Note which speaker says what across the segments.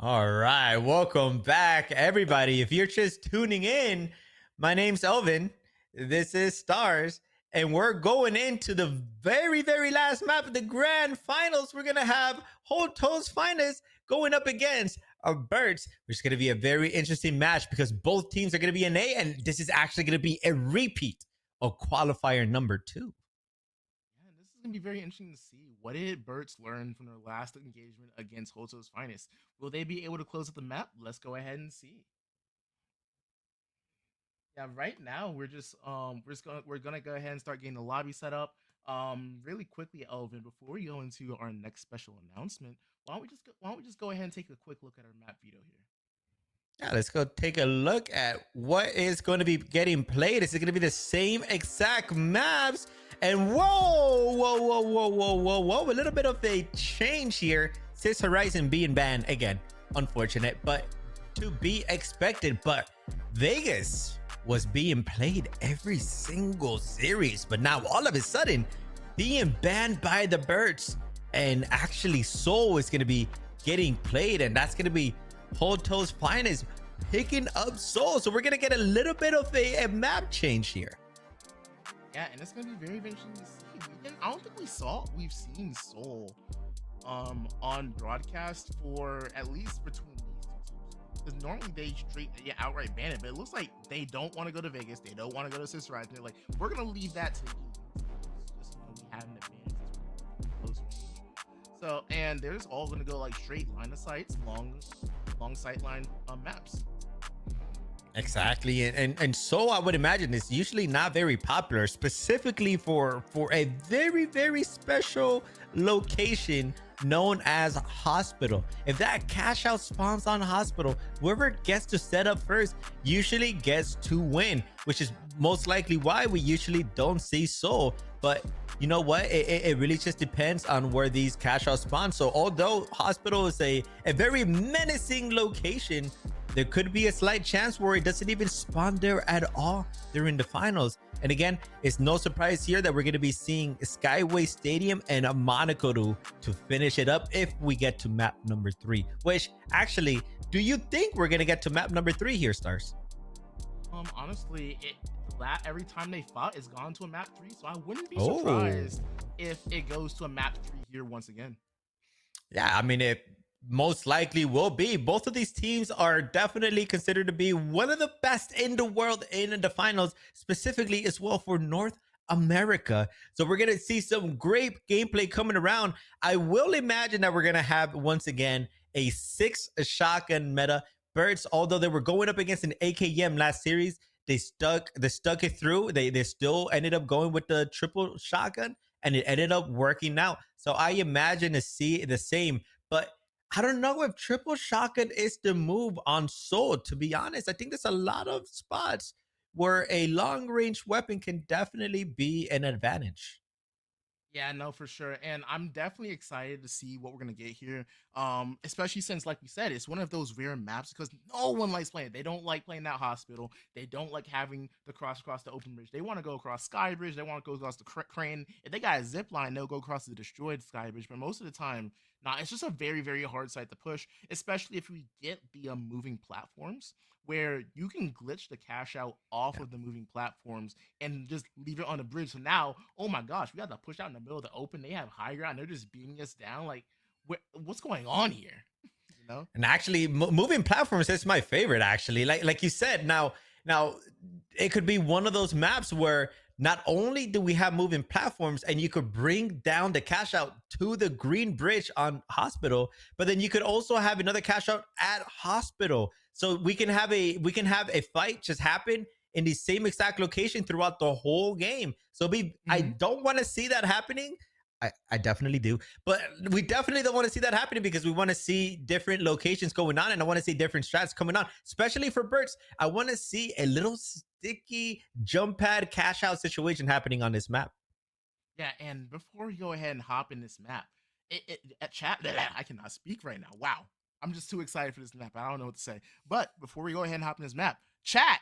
Speaker 1: All right, welcome back, everybody. If you're just tuning in, my name's Elvin. This is Stars, and we're going into the very last map of the grand finals. We're gonna have Holtows finest going up against BURTS, which is gonna be a very interesting match because both teams are gonna be in A, and this is actually gonna be a repeat of qualifier number 2.
Speaker 2: Yeah, this is gonna be very interesting to see. What did Birds learn from their last engagement against Hoto's finest? Will they be able to close up the map? Let's go ahead and see. Yeah, right now we're gonna go ahead and start getting the lobby set up. Really quickly, Elvin, before we go into our next special announcement, why don't we just go ahead and take a quick look at our map veto here?
Speaker 1: Yeah, let's go take a look at what is going to be getting played. Is it going to be the same exact maps? And whoa, a little bit of a change here. Sis Horizon being banned again. Unfortunate, but to be expected. But Vegas was being played every single series, but now all of a sudden being banned by the birds. And actually, Soul is going to be getting played, and that's going to be Holtows finest picking up Soul. So we're gonna get a little bit of a map change here.
Speaker 2: Yeah, and it's gonna be very interesting to see. I don't think we've seen Soul on broadcast for at least between these two teams. Because normally they straight outright ban it, but it looks like they don't want to go to Vegas. They don't want to go to Sister Rise. They're like, we're gonna leave that to you. Just we have an advantage close range. So and they're just all gonna go like straight line of sights, long sight line maps.
Speaker 1: Exactly, and so I would imagine it's usually not very popular, specifically for a very special location known as Hospital. If that cash out spawns on Hospital, whoever gets to set up first usually gets to win, which is most likely why we usually don't see Soul. But you know what? It really just depends on where these cash out spawn. So although Hospital is a very menacing location, there could be a slight chance where it doesn't even spawn there at all during the finals. And again, it's no surprise here that we're going to be seeing Skyway Stadium and a Monaco to finish it up if we get to map number 3. Which actually, do you think we're going to get to map number 3 here, Stars?
Speaker 2: Honestly, every time they fought, it's gone to a map 3, so I wouldn't be
Speaker 1: Oh,
Speaker 2: surprised if it goes to a map 3 here once again.
Speaker 1: yeah. I mean, it most likely will be. Both of these teams are definitely considered to be one of the best in the world in the finals, specifically as well for North America. So we're going to see some great gameplay coming around. I will imagine that we're going to have once again a 6 shotgun meta. Birds, although they were going up against an AKM last series, they stuck it through. They still ended up going with the triple shotgun, and it ended up working out. So I imagine to see the same. But I don't know if triple shotgun is the move on Soul. To be honest, I think there's a lot of spots where a long range weapon can definitely be an advantage.
Speaker 2: Yeah, no, for sure. And I'm definitely excited to see what we're gonna get here. Especially since, like we said, it's one of those rare maps because no one likes playing it. They don't like playing that hospital. They don't like having the cross across the open bridge. They want to go across Sky Bridge. They want to go across the crane. If they got a zip line, they'll go across the destroyed Sky Bridge. But most of the time, nah, it's just a very hard site to push, especially if we get the moving platforms where you can glitch the cash out off
Speaker 1: Yeah.
Speaker 2: of the moving platforms and just leave it on the bridge. So now, oh my gosh, we got to push out in the middle of the open. They have high ground. They're just beating us down. Like, what's going on here? You know?
Speaker 1: And actually, moving platforms is my favorite. Actually, like you said, now it could be one of those maps where not only do we have moving platforms, and you could bring down the cash out to the green bridge on Hospital, but then you could also have another cash out at Hospital. So we can have a fight just happen in the same exact location throughout the whole game. So I
Speaker 2: Mm-hmm.
Speaker 1: don't want to see that happening. I definitely do. But we definitely don't want to see that happening because we want to see different locations going on, and I want to see different strats coming on, especially for Burts. I want to see a little sticky jump pad cash out situation happening on this map.
Speaker 2: Yeah, and before we go ahead and hop in this map, at chat, I cannot speak right now. Wow, I'm just too excited for this map. I don't know what to say. But before we go ahead and hop in this map, chat,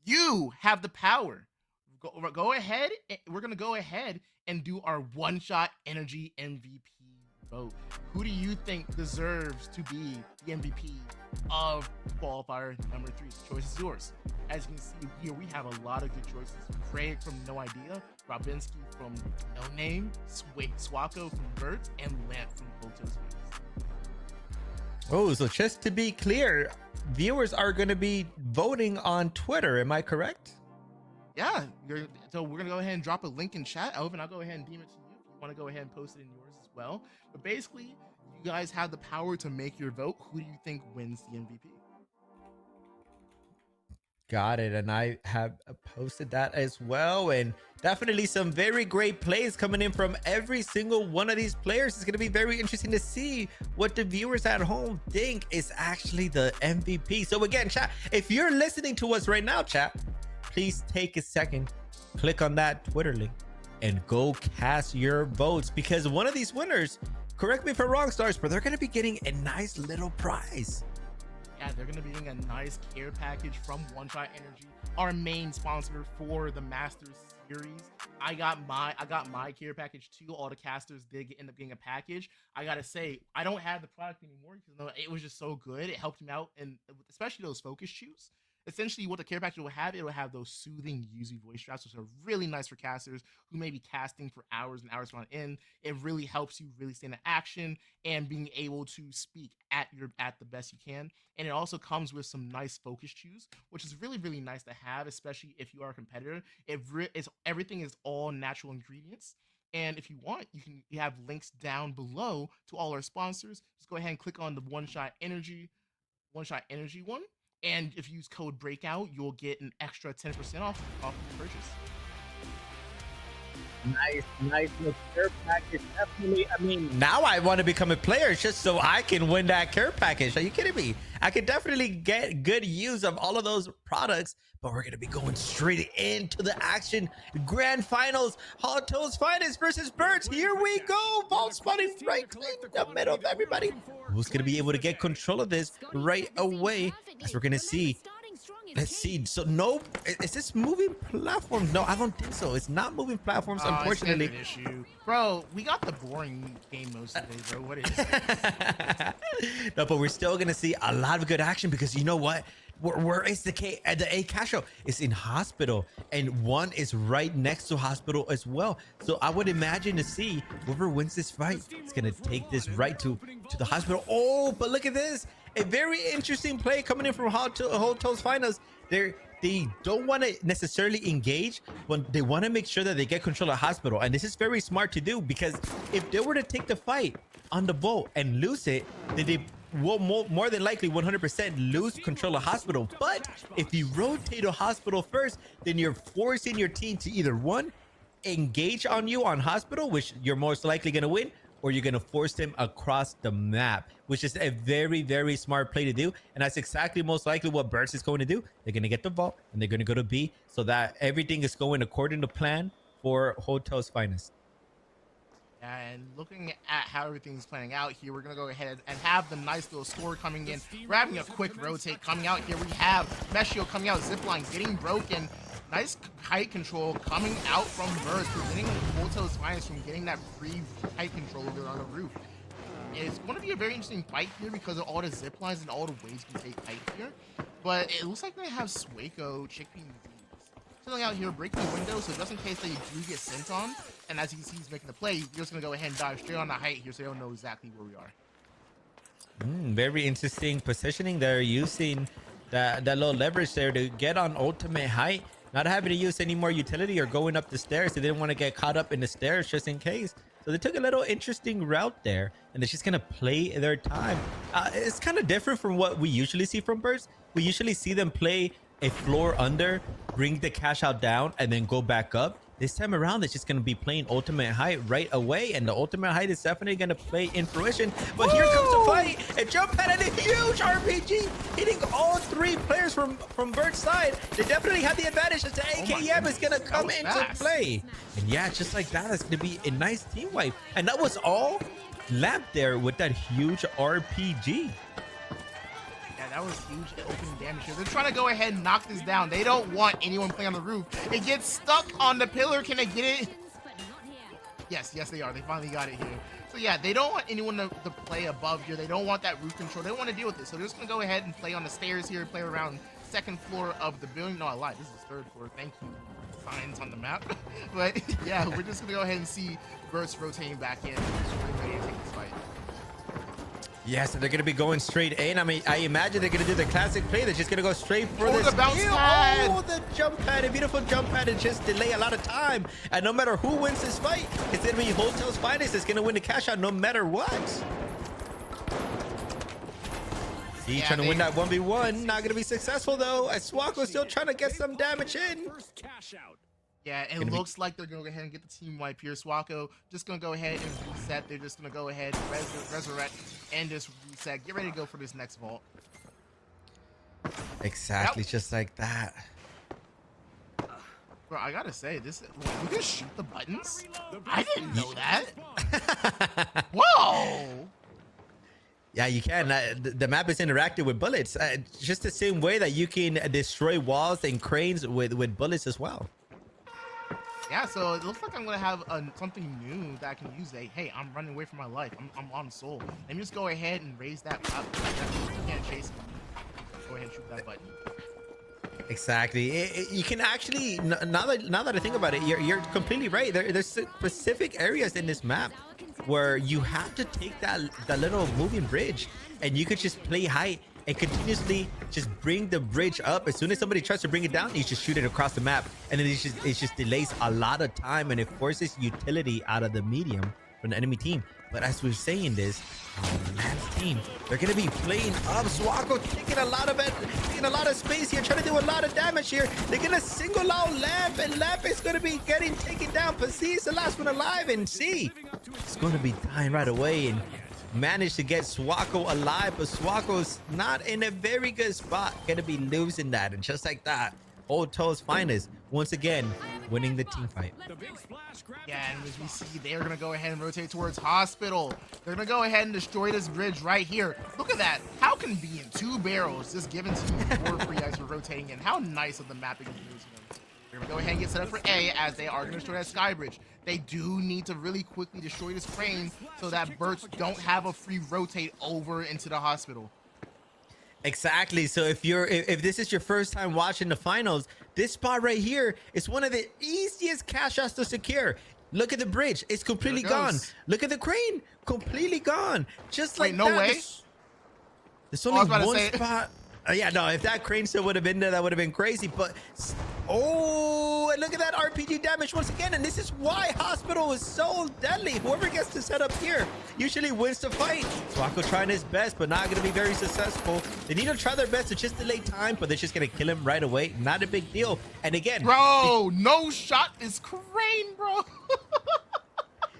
Speaker 2: you have the power. Go ahead. We're gonna go ahead and do our one shot energy MVP vote. Who do you think deserves to be the MVP of qualifier number 3? The choice is yours. As you can see here, we have a lot of good choices. Craig from No Idea, Robinski from No Name, Swako from BURTS, and Lamp from Holtows.
Speaker 1: Oh, so just to be clear, viewers are going to be voting on Twitter. Am I correct?
Speaker 2: Yeah, so we're gonna go ahead and drop a link in chat. Elvin, I'll go ahead and beam it to you if you want to go ahead and post it in yours as well. But basically, you guys have the power to make your vote. Who do you think wins the MVP?
Speaker 1: Got it. And I have posted that as well. And definitely some very great plays coming in from every single one of these players. It's going to be very interesting to see what the viewers at home think is actually the MVP. So again, chat, if you're listening to us right now, chat, please take a second, click on that Twitter link and go cast your votes, because one of these winners, correct me if I'm wrong, Stars, but they're going to be getting a nice little prize.
Speaker 2: Yeah, they're going to be getting a nice care package from One Shot Energy, our main sponsor for the Masters series. I got my care package too. All the casters did end up getting a package. I gotta say, I don't have the product anymore because it was just so good. It helped him out, and especially those focus shoes. Essentially, what the care package will have, it will have those soothing Yuzu voice straps, which are really nice for casters who may be casting for hours and hours on end. It really helps you really stay in action and being able to speak at the best you can. And it also comes with some nice focus shoes, which is really, really nice to have, especially if you are a competitor. Everything is all natural ingredients. And if you want, you have links down below to all our sponsors. Just go ahead and click on the One Shot Energy one. And if you use code BREAKOUT, you'll get an extra 10% off the purchase.
Speaker 1: Nice little care package. Definitely. I mean, now I want to become a player just so I can win that care package. Are you kidding me? I could definitely get good use of all of those products, but we're going to be going straight into the action. Grand finals, Holtows finest versus BURTS. Here we go. Ball spotting right in the middle of everybody. Who's going to be able to get control of this right away? As we're going to see. Let's see. So no, is this moving platforms? No, I don't think so. It's not moving platforms, unfortunately.
Speaker 2: Issue. Bro, we got the boring game modes today, bro. What is it?
Speaker 1: No, but we're still gonna see a lot of good action, because you know what? Where is the A cash out? It's in hospital, and one is right next to hospital as well. So I would imagine to see whoever wins this fight, it's gonna take this right to the hospital. Oh, but look at this. A very interesting play coming in from Holtows finals. They don't want to necessarily engage, but they want to make sure that they get control of hospital. And this is very smart to do, because if they were to take the fight on the boat and lose it, then they will more than likely 100% lose control of hospital. But if you rotate to hospital first, then you're forcing your team to either one, engage on you on hospital, which you're most likely going to win, or you're going to force them across the map, which is a very, very smart play to do. And that's exactly most likely what BURTS is going to do. They're going to get the vault and they're going to go to B, so that everything is going according to plan for Holtows finest.
Speaker 2: And looking at how everything's playing out here, we're going to go ahead and have the nice little score coming in. We're having a quick rotate coming out here. We have Meshio coming out, zipline getting broken. Nice height control coming out from BURTS, preventing Holtows finest from getting that free height control over on the roof. It's going to be a very interesting fight here because of all the zip lines and all the ways you can take height here. But it looks like they have Swako chickpea filling out here, breaking the window, so just in case they do get sent on, and as you can see, he's making the play, you're just going to go ahead and dive straight on the height here, so they don't know exactly where we are.
Speaker 1: Very interesting positioning. They're using that little leverage there to get on ultimate height, not having to use any more utility or going up the stairs. They didn't want to get caught up in the stairs just in case. So they took a little interesting route there, and they're just going to play their time. It's kind of different from what we usually see from BURTS. We usually see them play a floor under, bring the cash out down, and then go back up. This time around, it's just going to be playing ultimate height right away, and the ultimate height is definitely going to play in fruition. But here comes the fight. A jump pad and a huge RPG, hitting all three players from BURTS' side. They definitely have the advantage as the AKM is going to come into play. And yeah, just like that, it's going to be a nice team wipe. And that was all Lamp there with that huge RPG.
Speaker 2: That was huge opening damage here. They're trying to go ahead and knock this down. They don't want anyone playing on the roof. It gets stuck on the pillar. Can they get it? Yes, they are. They finally got it here. So yeah, they don't want anyone to play above here. They don't want that roof control. They don't want to deal with this. So they're just gonna go ahead and play on the stairs here, play around second floor of the building. No, I lied. This is third floor. Thank you. Signs on the map. But yeah, we're just gonna go ahead and see BURTS rotating back in. Just ready to take this fight.
Speaker 1: Yes, they're going to be going straight in. I mean, I imagine they're going to do the classic play. They're just going to go straight for
Speaker 2: the bounce pad.
Speaker 1: Oh, the jump pad, a beautiful jump pad, and just delay a lot of time. And no matter who wins this fight, it's going to be Holtows Finest that's going to win the cash out no matter what. He trying to win that 1v1. Not going to be successful, though, as Swako's still trying to get some damage in.
Speaker 2: Yeah, it looks like they're going to go ahead and get the team wipe here. Swako just going to go ahead and reset. They're just going to go ahead, resurrect, and just reset. Get ready to go for this next vault.
Speaker 1: Exactly, just like that.
Speaker 2: Bro, I got to say, you can shoot the buttons? I didn't know that. Whoa!
Speaker 1: Yeah, you can. The map is interactive with bullets. Just the same way that you can destroy walls and cranes with bullets as well.
Speaker 2: Yeah, so it looks like I'm gonna have something new that I can use. Hey, I'm running away from my life. I'm on soul. Let me just go ahead and raise that up. You can't chase me. Go ahead and shoot that button.
Speaker 1: Exactly. You can actually, now that I think about it, you're completely right. There's specific areas in this map where you have to take that little moving bridge, and you could just play height and continuously just bring the bridge up. As soon as somebody tries to bring it down, you just shoot it across the map, and then it just delays a lot of time, and it forces utility out of the medium from the enemy team. But as we're saying this, Lamb's team, they're gonna be playing up. Swako taking a lot of space here, trying to do a lot of damage here. They're gonna single out Lamp, and Lamp is gonna be getting taken down. But C is the last one alive, and C is gonna be dying right away, and managed to get Swako alive, but Swako's not in a very good spot. Gonna be losing that, and just like that, Holtows Finest once again winning the team fight.
Speaker 2: Yeah, and as we see, they're gonna go ahead and rotate towards Hospital. They're gonna go ahead and destroy this bridge right here. Look at that. How convenient. 2 barrels just given to you for free as you're rotating in. How nice of the mapping is using them. They're gonna go ahead and get set up for A, as they are gonna destroy that sky bridge. They do need to really quickly destroy this crane so that BURTS don't have a free rotate over into the hospital.
Speaker 1: Exactly. So if this is your first time watching the finals, this spot right here is one of the easiest cash outs to secure. Look at the bridge. It's completely gone. Look at the crane. Completely gone. Just like
Speaker 2: no way.
Speaker 1: There's only one spot. Yeah, no, if that crane still would have been there, that would have been crazy. But, oh, and look at that RPG damage once again. And this is why Hospital is so deadly. Whoever gets to set up here usually wins the fight. Swako trying his best, but not going to be very successful. They need to try their best to just delay time, but they're just going to kill him right away. Not a big deal. And again,
Speaker 2: bro, no shot is crane, bro.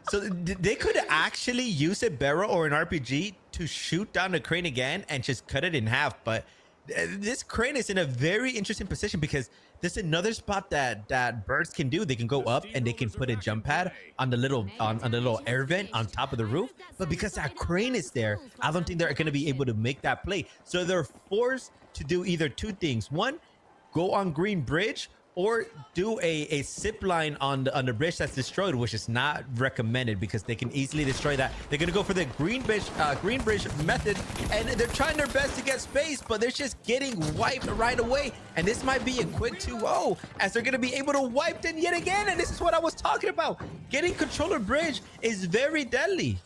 Speaker 1: So they could actually use a barrel or an RPG to shoot down the crane again and just cut it in half. But this crane is in a very interesting position because there's another spot that BURTS can do. They can go up and they can put a jump pad on the little air vent on top of the roof. But because that crane is there, I don't think they're going to be able to make that play. So they're forced to do either 2 things. One, go on Green Bridge, or do a zip line on the bridge that's destroyed, which is not recommended because they can easily destroy that. They're gonna go for the green bridge method, and they're trying their best to get space, but they're just getting wiped right away. And this might be a quick 2-0 as they're gonna be able to wipe them yet again. And this is what I was talking about. Getting controller bridge is very deadly.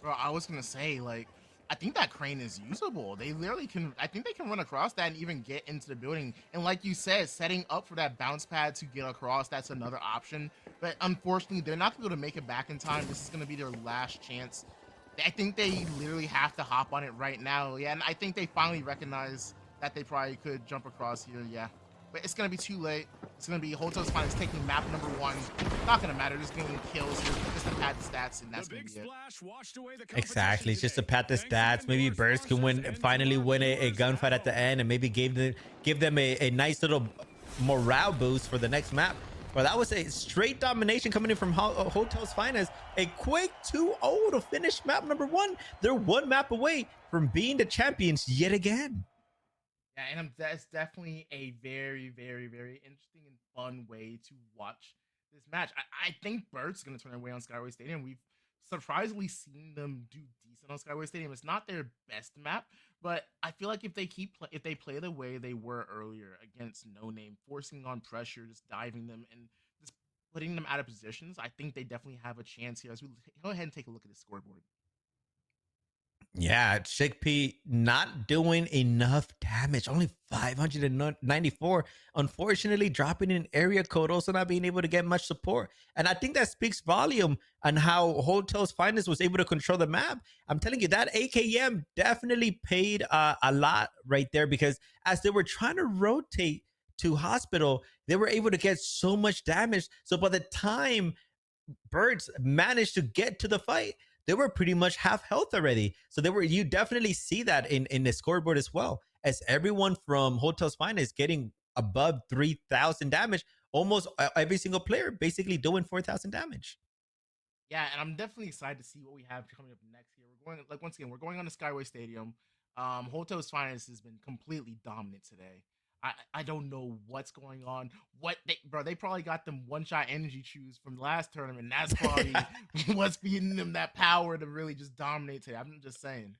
Speaker 2: Bro, I was gonna say, like, I think that crane is usable. They literally can, I think they can run across that and even get into the building. And like you said, setting up for that bounce pad to get across, that's another option. But unfortunately, they're not going to make it back in time. This is going to be their last chance. I think they literally have to hop on it right now. Yeah, and I think they finally recognize that they probably could jump across here. Yeah, but it's going to be too late. It's going to be Holtows Finest taking map number 1. Not going to matter. Just getting kills here. Just to pad the stats, and that's going to be it.
Speaker 1: Exactly. It's just to pad the stats. Maybe BURTS can finally win a gunfight at the end, and maybe give them a nice little morale boost for the next map. But that was a straight domination coming in from Holtows Finest. A quick 2-0 to finish map number 1. They're 1 map away from being the champions yet again.
Speaker 2: Yeah, and that's definitely a very, very, very interesting and fun way to watch this match. I think BURTS going to turn away on Skyway Stadium. We've surprisingly seen them do decent on Skyway Stadium. It's not their best map, but I feel like if they play the way they were earlier against No Name, forcing on pressure, just diving them and just putting them out of positions, I think they definitely have a chance here. As we go ahead and take a look at the scoreboard.
Speaker 1: Yeah, Chickpea not doing enough damage. Only 594. Unfortunately, dropping an area code, also not being able to get much support. And I think that speaks volume on how Holtows Finest was able to control the map. I'm telling you, that AKM definitely paid a lot right there, because as they were trying to rotate to hospital, they were able to get so much damage. So by the time BURTS managed to get to the fight, they were pretty much half health already. So they were, you definitely see that in the scoreboard as well, as everyone from Hotel's Finest getting above 3,000 damage. Almost every single player basically doing 4,000 damage.
Speaker 2: Yeah, and I'm definitely excited to see what we have coming up next here. We're going, like, once again, we're going on the Skyway Stadium. Holto's Finest has been completely dominant today. I don't know what's going on. They probably got them one-shot energy chews from the last tournament. And that's probably what's feeding them that power to really just dominate today. I'm just saying.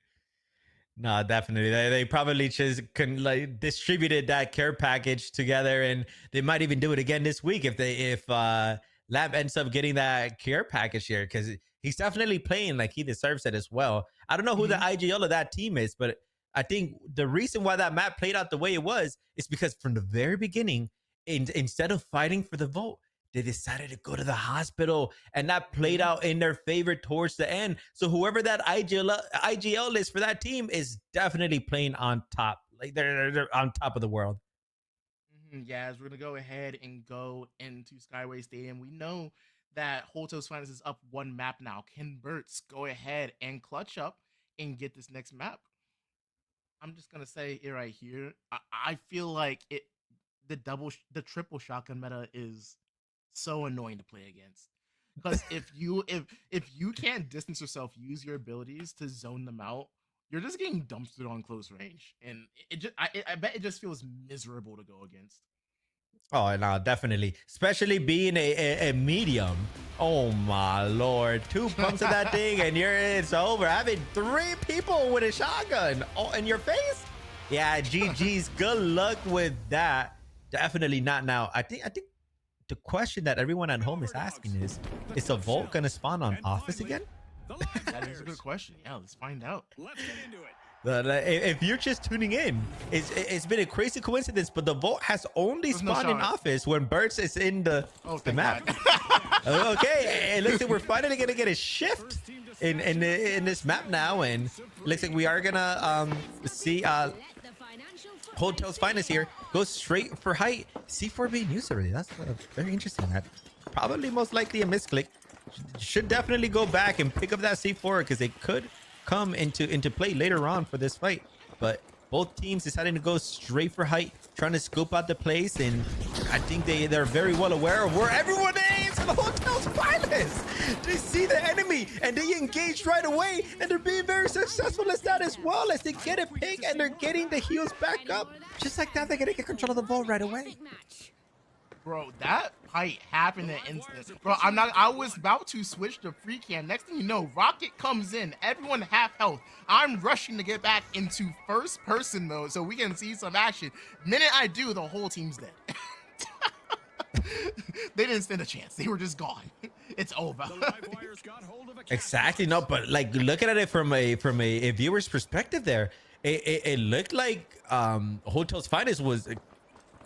Speaker 1: No, definitely. They probably just like distributed that care package together, and they might even do it again this week if Lab ends up getting that care package here, because he's definitely playing like he deserves it as well. I don't know who the IGL of that team is, but I think the reason why that map played out the way it was is because from the very beginning, instead of fighting for the vote, they decided to go to the hospital, and that played out in their favor towards the end. So whoever that IGL is for that team is definitely playing on top. Like they're on top of the world.
Speaker 2: Yeah, as we're gonna go ahead and go into Skyway Stadium, we know that Holto's Finest is up one map now. Can BURTS go ahead and clutch up and get this next map? I'm just gonna say it right here. I feel like the triple shotgun meta is so annoying to play against, because if you can't distance yourself, use your abilities to zone them out, you're just getting dumpstered on close range, and I bet it just feels miserable to go against.
Speaker 1: Oh no, definitely. Especially being a medium. Oh my lord. 2 pumps of that thing and it's over. Having 3 people with a shotgun in your face. Yeah, GG's. Good luck with that. Definitely not now. I think the question that everyone at home is asking is the Volt gonna spawn on office again?
Speaker 2: That is a good question. Yeah, let's find out.
Speaker 3: Let's get into it.
Speaker 1: If you're just tuning in, it's been a crazy coincidence, but the Volt has only spawned in office when BURTS is in the map. Okay, it looks like we're finally gonna get a shift in this map now, and it looks like we are gonna see Hotel's Finest here go straight for height. C4 being used already. That's very interesting. That probably most likely a misclick. Should definitely go back and pick up that C4, because it could come into play later on for this fight. But both teams deciding to go straight for height, trying to scope out the place, and I think they're very well aware of where everyone is in the Hotel's Finest. They see the enemy and they engage right away, and they're being very successful as that as well, as they get a pick and they're getting the heals back up. Just like that, they're gonna get control of the ball right away.
Speaker 2: Bro, that fight happened in an instant. Bro, I was about to switch to free cam. Next thing you know, Rocket comes in, everyone half health. I'm rushing to get back into first person mode so we can see some action. Minute I do, the whole team's dead. They didn't stand a chance. They were just gone. It's over.
Speaker 1: Exactly. No, but like looking at it from a viewer's perspective there, it looked like Hotel's Finest was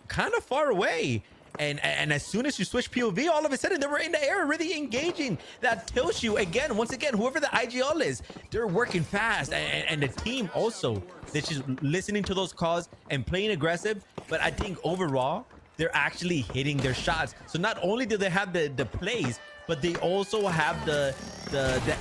Speaker 1: kind of far away. And as soon as you switch POV, all of a sudden they were in the air really engaging. That tells you again, once again, whoever the IGL is, they're working fast, and the team also, they're just listening to those calls and playing aggressive. But I think overall they're actually hitting their shots. So not only do they have the plays, but they also have the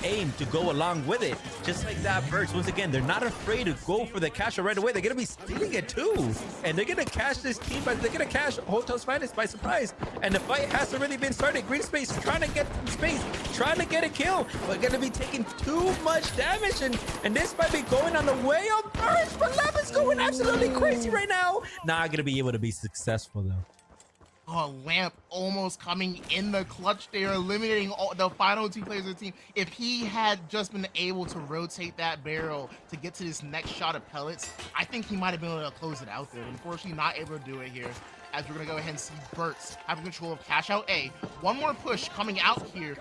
Speaker 1: aim to go along with it. Just like that BURTS, once again, they're not afraid to go for the cash right away. They're gonna be stealing it too, and they're gonna cash this team, but they're gonna cash Hotel's Finest by surprise. And the fight has already been started. Green Space trying to get space, trying to get a kill, but gonna be taking too much damage, and this might be going on the way of BURTS. But Lab is going absolutely crazy right now. Not gonna be able to be successful though.
Speaker 2: Oh, Lamp almost coming in the clutch there, eliminating the final two players of the team. If he had just been able to rotate that barrel to get to this next shot of pellets, I think he might have been able to close it out there. Unfortunately, not able to do it here. As we're going to go ahead and see BURTS having control of Cash Out A. One more push coming out here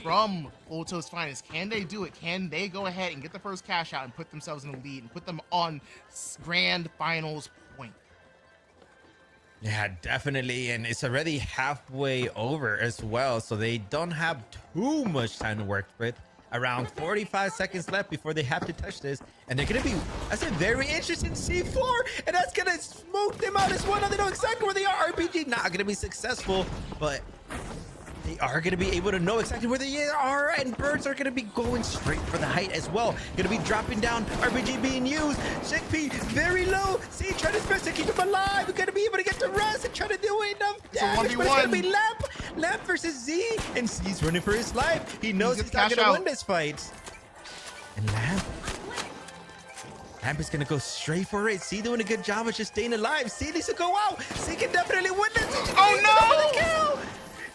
Speaker 2: from Holtows Finest. Can they do it? Can they go ahead and get the first cash out and put themselves in the lead and put them on grand finals point?
Speaker 1: Yeah, definitely. And it's already halfway over as well. So they don't have too much time to work with. Around 45 seconds left before they have to touch this. And they're going to be, that's a very interesting C4. And that's going to smoke them out as well. Now they know exactly where they are. RPG not going to be successful, but they are going to be able to know exactly where they are, and BURTS are going to be going straight for the height as well. Going to be dropping down. RPG being used. Chickpea very low. See, trying his best to keep him alive. We're going to be able to get the rest and try to do enough damage. But it's going to be Lamp versus Z, and Z's running for his life. He knows he's not going to win this fight. And Lamp is going to go straight for it. C doing a good job of just staying alive. C needs to go out. C can definitely win this.
Speaker 2: Oh no!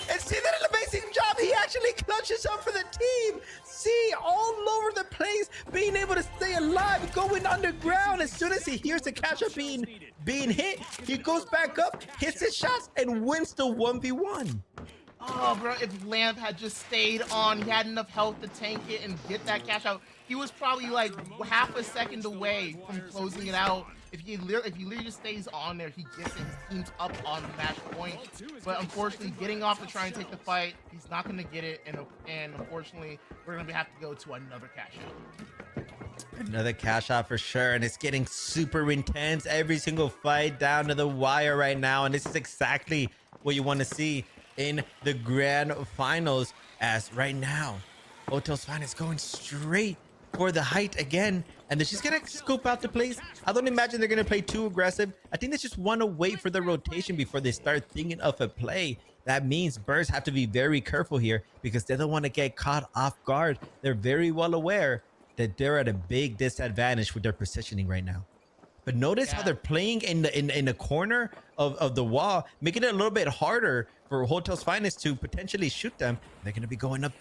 Speaker 1: And see that an amazing job. He actually clutches up for the team. See, all over the place, being able to stay alive, going underground. As soon as he hears the cash up being hit, he goes back up, hits his shots, and wins the 1v1.
Speaker 2: Oh, bro, if Lamp had just stayed on, he had enough health to tank it and get that cash out. He was probably like half a second away from closing it out. If he literally just stays on there, he gets his team's up on the match point. But unfortunately, getting off to try and take the fight, he's not going to get it. And unfortunately, we're going to have to go to another cash out.
Speaker 1: Another cash out for sure. And it's getting super intense. Every single fight down to the wire right now. And this is exactly what you want to see in the grand finals. As right now, Holtows Finest going straight for the height again, and they're just gonna scope out the place. I don't imagine they're gonna play too aggressive. I think they just want to wait for the rotation before they start thinking of a play. That means BURTS have to be very careful here because they don't want to get caught off guard. They're very well aware that they're at a big disadvantage with their positioning right now. But notice how they're playing in the corner of the wall, making it a little bit harder for Holtows Finest to potentially shoot them. They're gonna be going up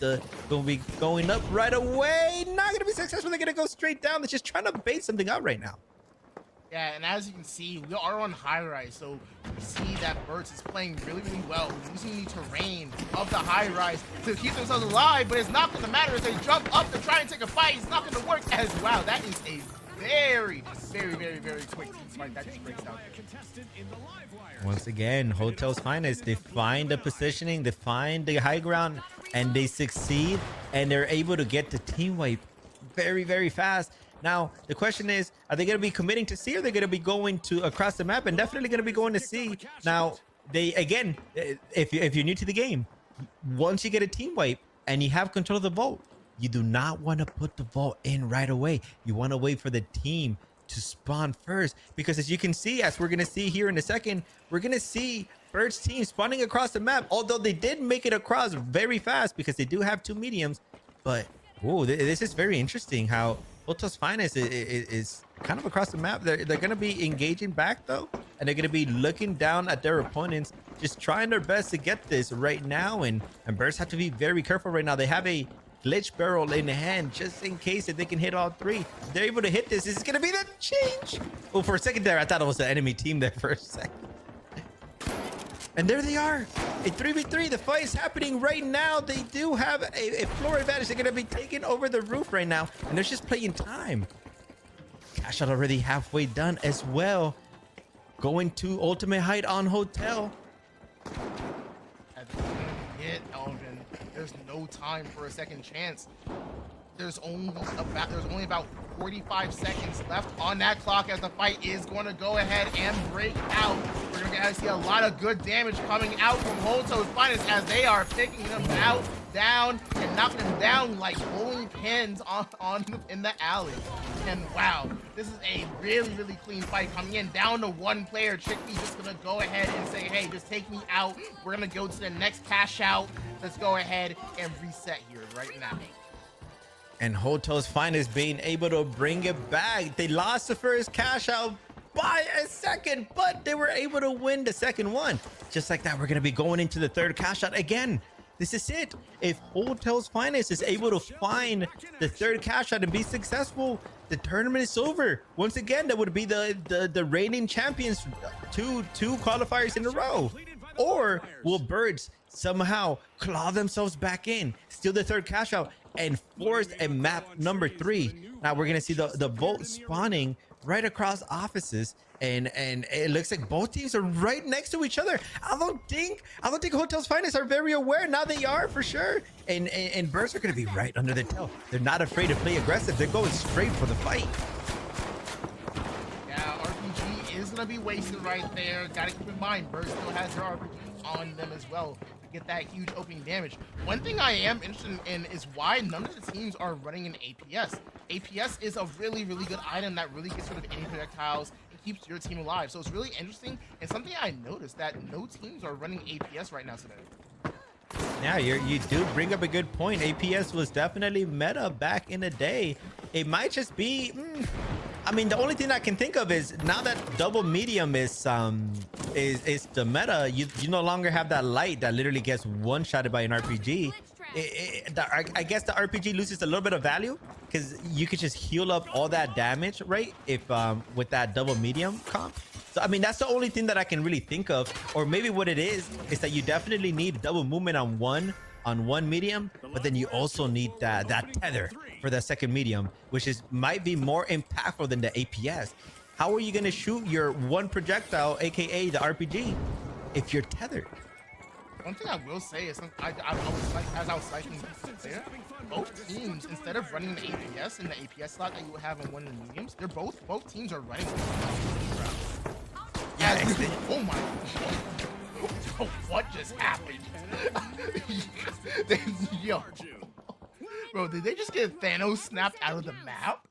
Speaker 1: right away. Not gonna be successful. They're gonna go straight down. They're just trying to bait something out right now.
Speaker 2: Yeah, and as you can see, we are on high rise, so we see that BURTS is playing really, really well, using the terrain of the high rise to keep themselves alive. But it's not gonna matter as they jump up to try and take a fight. It's not gonna work as wow. That is a very quick team fight that just breaks out.
Speaker 1: Once again, Holtows Finest, they find the positioning, they find the high ground, and they succeed, and they're able to get the team wipe very fast. Now, the question is, are they going to be committing to C, or are they going to be going to across the map? And definitely going to be going to C. Now, they, again, if you're new to the game, once you get a team wipe and you have control of the vault, you do not want to put the vault in right away. You want to wait for the team to spawn first, because as you can see, as we're going to see here in a second, we're going to see BURTS team spawning across the map, although they did make it across very fast because they do have two mediums. But oh, this is very interesting how Holtows Finest is kind of across the map. They're going to be engaging back though, and they're going to be looking down at their opponents, just trying their best to get this right now. And BURTS have to be very careful right now. They have a glitch barrel in hand just in case if they can hit all three. If they're able to hit this, is going to be the change. Oh, for a second there, I thought it was the enemy team there for a second. And there they are, a 3v3. The fight is happening right now. They do have a floor advantage. They're going to be taking over the roof right now, and they're just playing time. Cash out already halfway done as well. Going to ultimate height on Hotel.
Speaker 2: There's no time for a second chance. There's only about 45 seconds left on that clock as the fight is going to go ahead and break out. We're going to see a lot of good damage coming out from Holtows Finest as they are picking them out, down, and knocking them down like bowling pins in the alley. And wow, this is a really clean fight coming in. Down to one player. Chickpea just going to go ahead and say, hey, just take me out. We're going to go to the next cash out. Let's go ahead and reset here right now.
Speaker 1: And Holtows Finest being able to bring it back. They lost the first cash out, by a second, but they were able to win the second one. Just like that, we're going to be going into the third cash out again. This is it. If Holtows Finest is able to find the third cash out and be successful, the tournament is over. Once again, that would be the reigning champions, two qualifiers in a row. Or will BURTS somehow claw themselves back in, steal the third cash out, and force a map number 3? Now we're gonna see the boat spawning right across offices, and it looks like both teams are right next to each other. I don't think Holtows Finest are very aware. Now they are for sure, and BURTS are gonna be right under their tail. They're not afraid to play aggressive. They're going straight for the fight.
Speaker 2: Yeah, RPG is gonna be wasted right there. Gotta keep in mind, BURTS still has their RPG on them as well to get that huge opening damage. One thing I am interested in is why none of the teams are running an APS. APS is a really, really good item that really gets rid of any projectiles and keeps your team alive. So it's really interesting, and something I noticed that no teams are running APS right now today.
Speaker 1: Yeah, you do bring up a good point. APS was definitely meta back in the day. It might just be, I mean, the only thing I can think of is now that double medium is the meta, you no longer have that light that literally gets one-shotted by an RPG. I guess the RPG loses a little bit of value because you could just heal up all that damage, right? If with that double medium comp. So I mean, that's the only thing that I can really think of. Or maybe what it is that you definitely need double movement on one medium, but then you also need that tether for the second medium, which might be more impactful than the APS. How are you going to shoot your one projectile, aka the RPG, if you're tethered?
Speaker 2: One thing I will say is, as I was cycling there, both teams, instead of running the APS in the APS slot that you would have in one of the mediums, both teams are running.
Speaker 1: Yeah,
Speaker 2: oh my! What just happened? Yo, bro, did they just get Thanos snapped out of the map?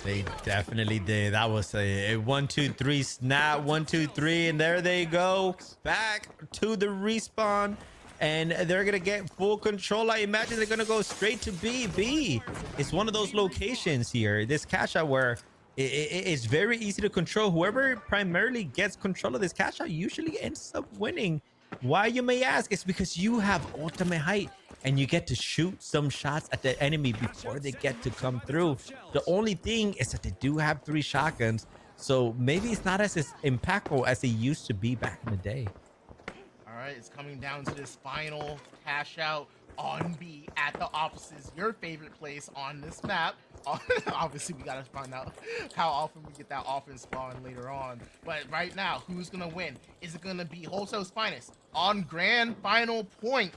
Speaker 1: They definitely did. That was a 1, 2, 3 snap. 1, 2, 3, and there they go back to the respawn, and they're gonna get full control. I imagine they're gonna go straight to B. It's one of those locations here, this cash out, where it's very easy to control. Whoever primarily gets control of this cash out usually ends up winning. Why, you may ask? It's because you have ultimate height and you get to shoot some shots at the enemy before they get to come through. The only thing is that they do have 3 shotguns, so maybe it's not as impactful as it used to be back in the day.
Speaker 2: All right, it's coming down to this final cash out on B at the offices, your favorite place on this map. Obviously, we gotta find out how often we get that offense spawn later on. But right now, who's gonna win? Is it gonna be Holtows Finest on grand final point,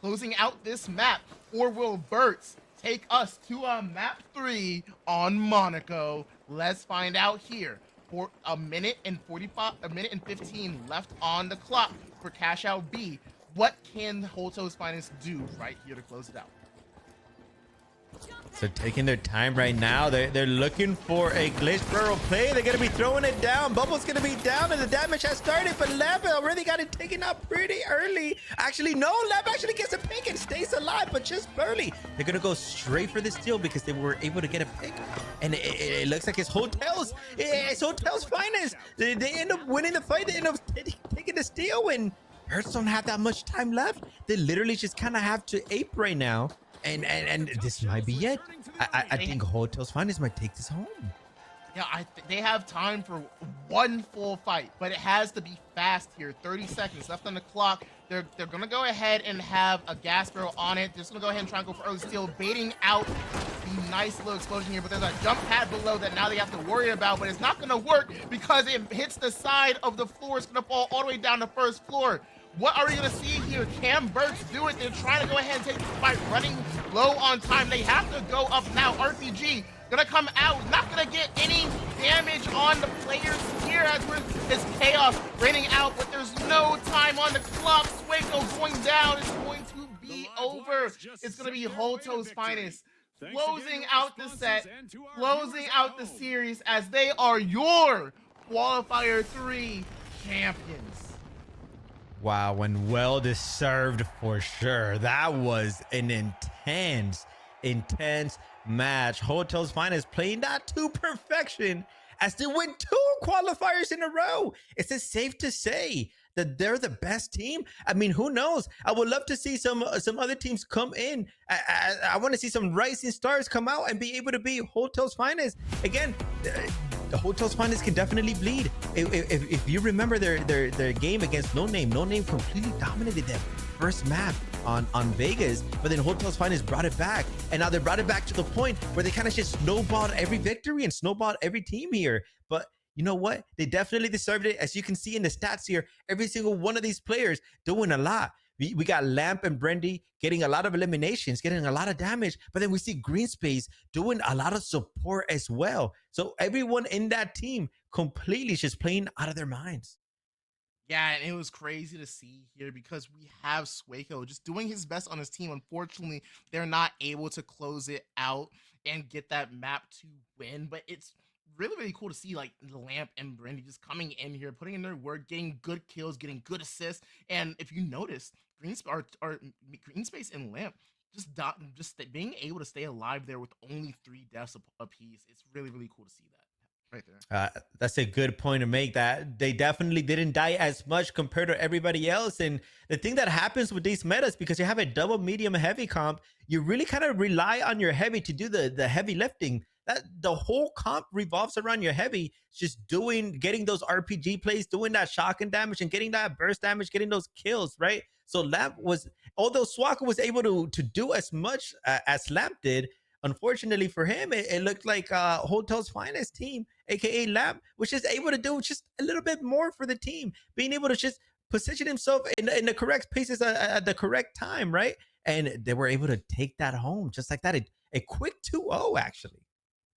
Speaker 2: closing out this map, or will BURTS take us to a map 3 on Monaco? Let's find out here. For a minute and 15 left on the clock for cash out B. What can Holtows Finest do right here to close it out?
Speaker 1: So taking their time right now. They're looking for a glitch barrel play. They're gonna be throwing it down. Bubble's gonna be down, and the damage has started, but Lev already got it taken out pretty early. Actually, no, Lev actually gets a pick and stays alive, but just barely. They're gonna go straight for the steal because they were able to get a pick, and it looks like it's Holtows. It's Holtows Finest. They end up winning the fight. They end up taking the steal, and BURTS don't have that much time left. They literally just kind of have to ape right now. And this might be it. I think Holtows Finest might take this home.
Speaker 2: Yeah, they have time for one full fight, but it has to be fast here. 30 seconds left on the clock. They're gonna go ahead and have a gas barrel on it. They're just gonna go ahead and try and go for early steal, baiting out the nice little explosion here. But there's a jump pad below that now they have to worry about, but it's not gonna work because it hits the side of the floor. It's gonna fall all the way down the first floor. What are we going to see here? Can BURTS do it? They're trying to go ahead and take the fight, running low on time. They have to go up now. RPG going to come out, not going to get any damage on the players here as it's chaos raining out, but there's no time on the clock. Swaco going down. It's going to be over. It's going to be Holtows Finest closing out the set, closing out the series as they are your Qualifier 3 champions.
Speaker 1: Wow, and well deserved for sure. That was an intense match. Holtows Finest playing that to perfection as they win 2 qualifiers in a row. Is it safe to say that they're the best team? I mean, who knows? I would love to see some other teams come in. I want to see some rising stars come out and be able to be Holtows finest again. The Holtows finest can definitely bleed. If you remember their game against No Name, No Name completely dominated them first map on Vegas, but then Holtows finest brought it back, and now they brought it back to the point where they kind of just snowballed every victory and snowballed every team here. But you know what? They definitely deserved it. As you can see in the stats here, every single one of these players doing a lot. We got Lamp and Brendy getting a lot of eliminations, getting a lot of damage, but then we see Green Space doing a lot of support as well. So everyone in that team completely just playing out of their minds.
Speaker 2: Yeah, and it was crazy to see here because we have Swaco just doing his best on his team. Unfortunately, they're not able to close it out and get that map to win. But it's really, really cool to see like Lamp and Brandy just coming in here, putting in their work, getting good kills, getting good assists. And if you notice, Green Space and Lamp just being able to stay alive there with only 3 deaths apiece. It's really, really cool to see that right there.
Speaker 1: That's a good point to make. That they definitely didn't die as much compared to everybody else. And the thing that happens with these metas, because you have a double medium heavy comp, you really kind of rely on your heavy to do the heavy lifting. That the whole comp revolves around your heavy, just getting those RPG plays, doing that shotgun damage, and getting that burst damage, getting those kills, right? So Lamp was, although Swaka was able to do as much as Lamp did, unfortunately for him, it looked like Hotel's finest team, aka Lamp, was just able to do just a little bit more for the team, being able to just position himself in the correct places at the correct time, right? And they were able to take that home just like that. A quick 2-0, actually.